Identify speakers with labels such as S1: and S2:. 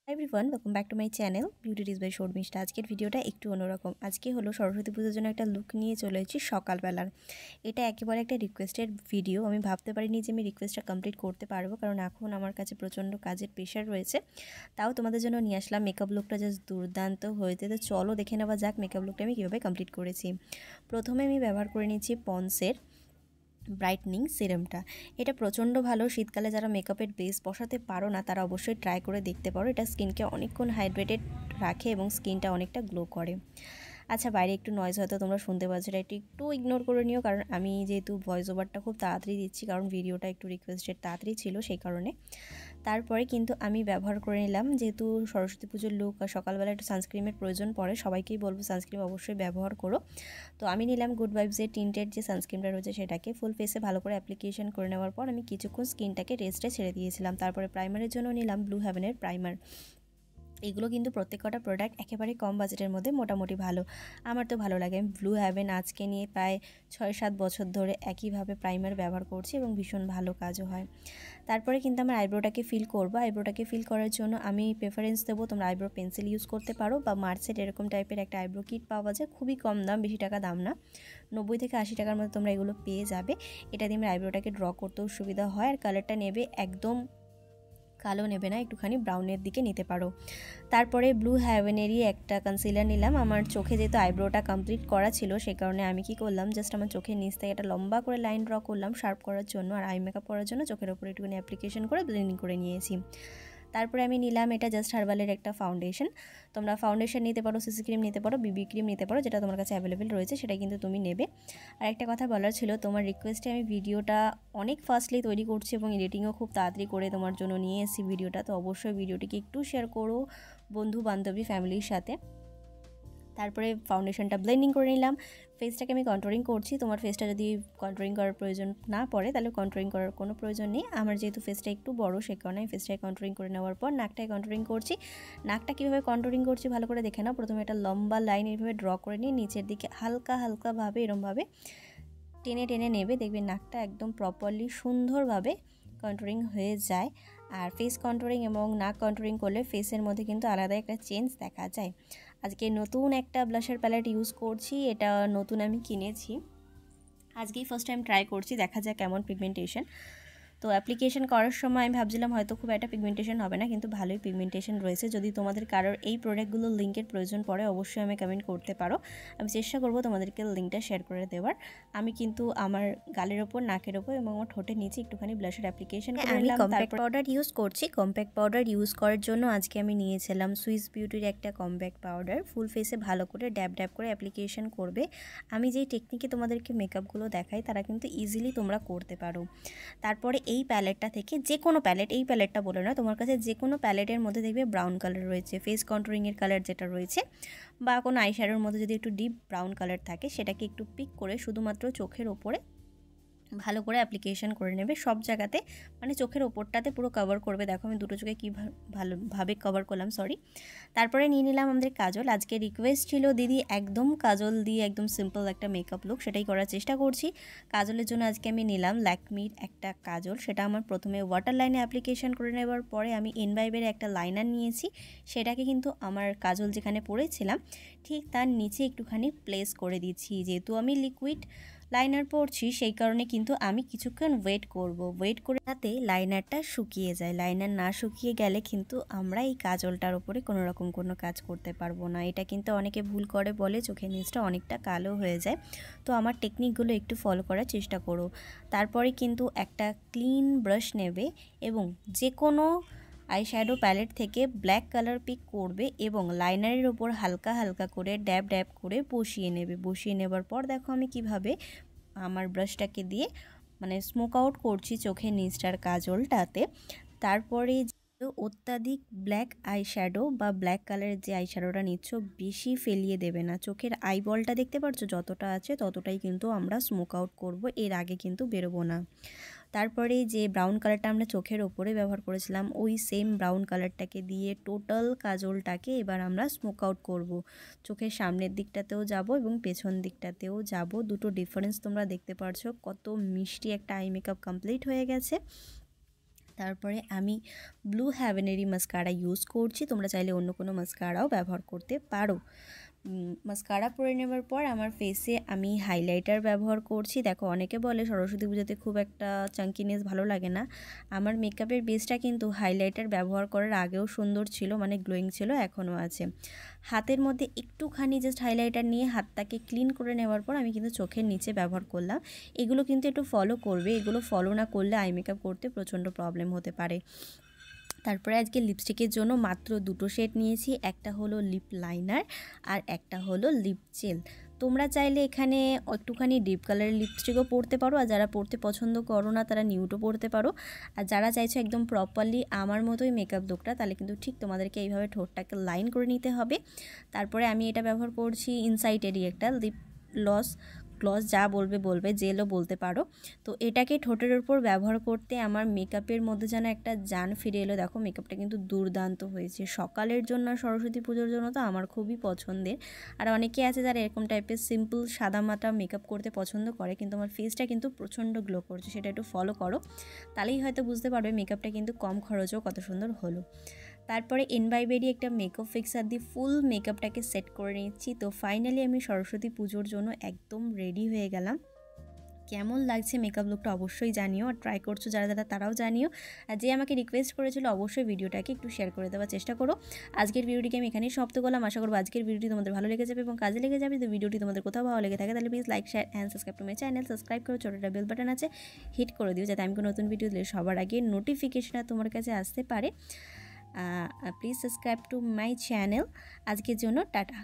S1: Everyone welcome back to my channel beauty tips by Sharmistha. আজকের ভিডিওটা একটু অন্যরকম। আজকে হলো সরস্বতী পুজোর জন্য একটা লুক নিয়ে চলে এসেছি সকালবেলার। এটা একেবারে একটা রিকোয়েস্টেড ভিডিও। আমি ভাবতে পারিনি যে আমি রিকোয়েস্টটা কমপ্লিট করতে পারবো, কারণ এখন আমার কাছে প্রচণ্ড কাজের প্রেশার রয়েছে। তাও তোমাদের জন্য নিয়ে আসলাম। মেকআপ লুকটা জাস্ট দুর্দান্ত হয়েছে। তো চলো দেখে নেওয়া যাক মেকআপ লুকটা আমি কীভাবে কমপ্লিট করেছি। প্রথমে আমি ব্যবহার করে নিচ্ছি পন্সের ব্রাইটনিং সিরামটা। এটা প্রচণ্ড ভালো। শীতকালে যারা মেকআপের বেস বসাতে পারো না তারা অবশ্যই ট্রাই করে দেখতে পারো। এটা স্কিনকে অনেকক্ষণ হাইড্রেটেড রাখে এবং স্কিনটা অনেকটা গ্লো করে। আচ্ছা, বাইরে একটু নয়েজ হয়তো তোমরা শুনতে পাচ্ছ, এটা একটু ইগনোর করে নিও, কারণ আমি যেহেতু ভয়েস ওভারটা খুব তাড়াতাড়ি দিচ্ছি, কারণ ভিডিওটা একটু রিকোয়েস্টেড তাড়াতাড়ি ছিল সেই কারণে। তারপরে কিন্তু আমি ব্যবহার করে নিলাম, যেহেতু সরস্বতী পুজোর লুক আর সকালবেলা একটু সানস্ক্রিমের প্রয়োজন পড়ে, সবাইকেই বলবো সানস্ক্রিম অবশ্যই ব্যবহার করো। তো আমি নিলাম গুড ভাইবসের টিন্টেড যে সানস্ক্রিমটা রয়েছে সেটাকে ফুল ফেসে ভালো করে অ্যাপ্লিকেশন করে নেওয়ার পর আমি কিছুক্ষণ স্কিনটাকে রেস্টে ছেড়ে দিয়েছিলাম। তারপরে প্রাইমারের জন্য নিলাম ব্লু হেভেনের প্রাইমার। এগুলো কিন্তু প্রত্যেকটা প্রোডাক্ট একেবারে কম বাজেটের মধ্যে মোটামুটি ভালো। আমার তো ভালো লাগে। আমি ব্লু হেভেন আজকে নিয়ে প্রায় 6-7 বছর ধরে একইভাবে প্রাইমার ব্যবহার করছি এবং ভীষণ ভালো কাজও হয়। তারপরে কিন্তু আমার আইব্রোটাকে ফিল করবো। আইব্রোটাকে ফিল করার জন্য আমি প্রেফারেন্স দেবো তোমরা আইব্রো পেন্সিল ইউজ করতে পারো, বা মার্সেট এরকম টাইপের একটা আইব্রো কিট পাওয়া যায়, খুবই কম দাম, বেশি টাকা দাম না, 90 থেকে 80 টাকার মধ্যে তোমরা এগুলো পেয়ে যাবে। এটা দিয়ে আমার আইব্রোটাকে ড্র করতেও সুবিধা হয়। আর কালারটা নেবে একদম কালো নেবে না, একটুখানি ব্রাউনের দিকে নিতে পারো। তারপরে ব্লু হেভেনেরই একটা কনসিলার নিলাম। আমার চোখে যেহেতু আইব্রোটা কমপ্লিট করা ছিল সেই কারণে আমি কি করলাম, জাস্ট আমার চোখের নিচ থেকে একটা লম্বা করে লাইন ড্র করলাম শার্প করার জন্য, আর আই মেকআপ করার জন্য চোখের ওপরে একটুখানি অ্যাপ্লিকেশন করে ব্লেন্ডিং করে নিয়েছি। তারপরে আমি নিলাম এটা জাস্ট হার্বালের একটা ফাউন্ডেশন। তোমরা ফাউন্ডেশন নিতে পারো, সিসি ক্রিম নিতে পারো, বিবি ক্রিম নিতে পারো, যেটা তোমার কাছে অ্যাভেলেবেল রয়েছে সেটা কিন্তু তুমি নেবে। আর একটা কথা বলার ছিল, তোমার রিকোয়েস্টে আমি ভিডিওটা অনেক ফাস্টলি তৈরি করছি এবং এডিটিংও খুব তাড়াতাড়ি করে তোমার জন্য নিয়ে এসেছি ভিডিওটা। তো অবশ্যই ভিডিওটিকে একটু শেয়ার করো বন্ধু বান্ধবী ফ্যামিলির সাথে। তারপরে ফাউন্ডেশনটা ব্লেন্ডিং করে নিলাম। ফেসটাকে আমি কন্ট্রোলিং করছি। তোমার ফেসটা যদি কন্ট্রোলিং করার প্রয়োজন না পড়ে তাহলে কন্ট্রোলিং করার কোনো প্রয়োজন নেই। আমার যেহেতু ফেসটা একটু বড় সেই কারণে আমি ফেসটাকে কন্ট্রোলিং করে নেওয়ার পর নাকটায় কন্ট্রোলিং করছি। নাকটা কীভাবে কন্ট্রোলিং করছি ভালো করে দেখে নাও। প্রথমে একটা লম্বা লাইন এইভাবে ড্র করে নিয়ে নিচের দিকে হালকা হালকাভাবে এরমভাবে টেনে টেনে নেবে, দেখবে নাকটা একদম প্রপারলি সুন্দরভাবে কন্ট্রোলিং হয়ে যায়। আর ফেস কন্ট্রোলিং এবং নাক কন্ট্রোলিং করলে ফেসের মধ্যে কিন্তু আলাদা একটা চেঞ্জ দেখা যায়। আজকে নতুন একটা ব্লাশের প্যালেট ইউজ করছি। এটা নতুন আমি কিনেছি, আজকেই ফার্স্ট টাইম ট্রাই করছি, দেখা যাক কেমন পিগমেন্টেশন। তো অ্যাপ্লিকেশন করার সময় আমি ভাবছিলাম হয়তো খুব একটা পিগমেন্টেশন হবে না, কিন্তু ভালোই পিগমেন্টেশন রয়েছে। যদি তোমাদের কারোর এই প্রোডাক্টগুলোর লিঙ্কের প্রয়োজন পড়ে অবশ্যই আমি কমেন্ট করতে পারো, আমি চেষ্টা করব তোমাদেরকে লিঙ্কটা শেয়ার করে দেওয়ার। আমি কিন্তু আমার গালের ওপর, নাকের ওপর এবং আমার ঠোঁটের নিচে একটুখানি ব্লাশের অ্যাপ্লিকেশন করে নিলাম। কম্প্যাক্ট পাউডার ইউজ করছি। কম্প্যাক্ট পাউডার ইউজ করার জন্য আজকে আমি নিয়েছিলাম সুইস বিউটির একটা কম্প্যাক্ট পাউডার। ফুল ফেসে ভালো করে ড্যাব ড্যাব করে অ্যাপ্লিকেশন করবে। আমি যেই টেকনিকে তোমাদেরকে মেকআপগুলো দেখাই তারা কিন্তু ইজিলি তোমরা করতে পারো। তারপরে এই প্যালেটটা থেকে যে কোনো প্যালেট, এই প্যালেটটা বলে না, তোমার কাছে যে কোনো প্যালেটের মধ্যে দেখবে ব্রাউন কালার রয়েছে, ফেস কন্ট্রোলিংয়ের কালার যেটা রয়েছে, বা কোনো আইশ্যাডোর মধ্যে যদি একটু ডিপ ব্রাউন কালার থাকে সেটাকে একটু পিক করে শুধুমাত্র চোখের ওপরে ভালো করে অ্যাপ্লিকেশন করে নেবে সব জায়গাতে, মানে চোখের ওপরটাতে পুরো কভার করবে। দেখো আমি দুটো চোখে কী ভালোভাবে কভার করলাম, সরি। তারপরে নিয়ে নিলাম আমাদের কাজল। আজকে রিকোয়েস্ট ছিল দিদি একদম কাজল দিয়ে একদম সিম্পল একটা মেকআপ লুক, সেটাই করার চেষ্টা করছি। কাজলের জন্য আজকে আমি নিলাম ল্যাকমির একটা কাজল। সেটা আমার প্রথমে ওয়াটার লাইনে অ্যাপ্লিকেশন করে নেওয়ার পরে আমি এনভাইবের একটা লাইনার নিয়েছি, সেটাকে কিন্তু আমার কাজল যেখানে পরেছিলাম ঠিক তার নিচে একটুখানি প্লেস করে দিচ্ছি। যেহেতু আমি লিকুইড লাইনার পরছি সেই কারণে কিন্তু আমি কিছুক্ষণ ওয়েট করব, ওয়েট করে যাতে লাইনারটা শুকিয়ে যায়। লাইনার না শুকিয়ে গেলে কিন্তু আমরা এই কাজলটার উপরে কোনো রকম কোনো কাজ করতে পারবো না। এটা কিন্তু অনেকে ভুল করে, বলে চোখের নিচটা অনেকটা কালো হয়ে যায়। তো আমার টেকনিকগুলো একটু ফলো করার চেষ্টা করো। তারপরে কিন্তু একটা ক্লিন ব্রাশ নেবে এবং যে কোনো আইশ্যাডো প্যালেট থেকে ব্ল্যাক কালার পিক করবে এবং লাইনারের ওপর হালকা হালকা করে ড্যাব ড্যাব করে বসিয়ে নেবে। বসিয়ে নেবার পর দেখো আমি কিভাবে আমার ব্রাশটাকে দিয়ে মানে স্মোক আউট করছি চোখের নিচটার কাজলটাতে। তারপরে অত্যাধিক ব্ল্যাক আইশ্যাডো বা ব্ল্যাক কালারের যে আইশ্যাডোটা নিচ্ছ বেশি ফেলিয়ে দেবে না। চোখের আইবলটা দেখতে পাচ্ছ যতটা আছে ততটাই কিন্তু আমরা স্মোক আউট করব, এর আগে কিন্তু বেরোবো না। তারপরে যে ব্রাউন কালারটা আমরা চোখের ওপরে ব্যবহার করেছিলাম ওই সেম ব্রাউন কালারটাকে দিয়ে টোটাল কাজলটাকে এবার আমরা স্মোক আউট করব। চোখের সামনের দিকটাতেও যাব এবং পেছন দিকটাতেও যাব। দুটো ডিফারেন্স তোমরা দেখতে পারছো, কত মিষ্টি একটা আই মেকআপ কমপ্লিট হয়ে গেছে। তারপরে আমি ব্লু হেভেনেরই মাস্কারা ইউজ করছি, তোমরা চাইলে অন্য কোনো মাস্কারাও ব্যবহার করতে পারো। মাস্কারা পরে নেবার পর আমার ফেসে আমি হাইলাইটার ব্যবহার করছি। দেখো অনেকে বলে সরস্বতী পুজোতে খুব একটা চাঙ্কিনেস ভালো লাগে না, আমার মেকআপের বেসটা কিন্তু হাইলাইটার ব্যবহার করার আগেও সুন্দর ছিল, মানে গ্লোয়িং ছিল, এখনও আছে। হাতের মধ্যে একটুখানি জাস্ট হাইলাইটার নিয়ে হাতটাকে ক্লিন করে নেওয়ার পর আমি কিন্তু চোখের নিচে ব্যবহার করলাম। এগুলো কিন্তু একটু ফলো করবে, এগুলো ফলো না করলে আই মেকআপ করতে প্রচণ্ড প্রবলেম হতে পারে। তারপরে আজকে লিপস্টিকের জন্য মাত্র দুটো শেড নিয়েছি, একটা হলো লিপ লাইনার আর একটা হলো লিপ জেল। তোমরা চাইলে এখানে একটুখানি ডিপ কালারের লিপস্টিকও পরতে পারো, আর যারা পরতে পছন্দ করো না তারা নিউডও পরতে পারো। আর যারা চাইছো একদম প্রপারলি আমার মতোই মেকআপ লুকটা, তাহলে কিন্তু ঠিক তোমাদেরকে এইভাবে ঠোঁটটাকে লাইন করে নিতে হবে। তারপরে আমি এটা ব্যবহার করছি ইনসাইটেরই একটা লিপ গ্লস, যা বলবে জেলও বলতে পারো। তো এটাকে ঠোঁটের উপর ব্যবহার করতে আমার মেকআপের মধ্যে যেন একটা জান ফিরে এলো। দেখো মেকআপটা কিন্তু দুর্দান্ত হয়েছে, সকালের জন্য সরস্বতী পুজোর জন্য তো আমার খুবই পছন্দের। আর অনেকে আছে যারা এরকম টাইপের সিম্পল সাদামাটা মেকআপ করতে পছন্দ করে, কিন্তু আমার ফেসটা কিন্তু প্রচণ্ড গ্লো করছে, সেটা একটু ফলো করো, তাহলেই হয়তো বুঝতে পারবে মেকআপটা কিন্তু কম খরচেও কত সুন্দর হলো। তারপরে এনভাইবেরই একটা মেকআপ ফিক্সার দিয়ে ফুল মেকআপটাকে সেট করে নিচ্ছি। তো ফাইনালি আমি সরস্বতী পুজোর জন্য একদম রেডি হয়ে গেলাম। কেমন লাগছে মেকআপ লুকটা অবশ্যই জানিও, আর ট্রাই করছো যারা তারাও জানিও। আর যে আমাকে রিকোয়েস্ট করেছিল অবশ্যই ভিডিওটাকে একটু শেয়ার করে দেওয়ার চেষ্টা করো। আজকের ভিডিওটিকে আমি এখানেই সমাপ্ত করলাম, আশা করবো আজকের ভিডিওটি তোমাদের ভালো লেগে যাবে এবং কাজে লেগে যাবে। তো ভিডিওটি তোমাদের কোথাও ভালো লেগে থাকে তাহলে please like, share and subscribe to my channel. Subscribe করো, ছোটোটা বেল বাটন আছে হিট করে দিও, যাতে আমি কোনো নতুন ভিডিও দিলে সবার আগে নোটিফিকেশন তোমার কাছে আসতে পারে। Please subscribe to my channel. আজকের জন্য টাটা।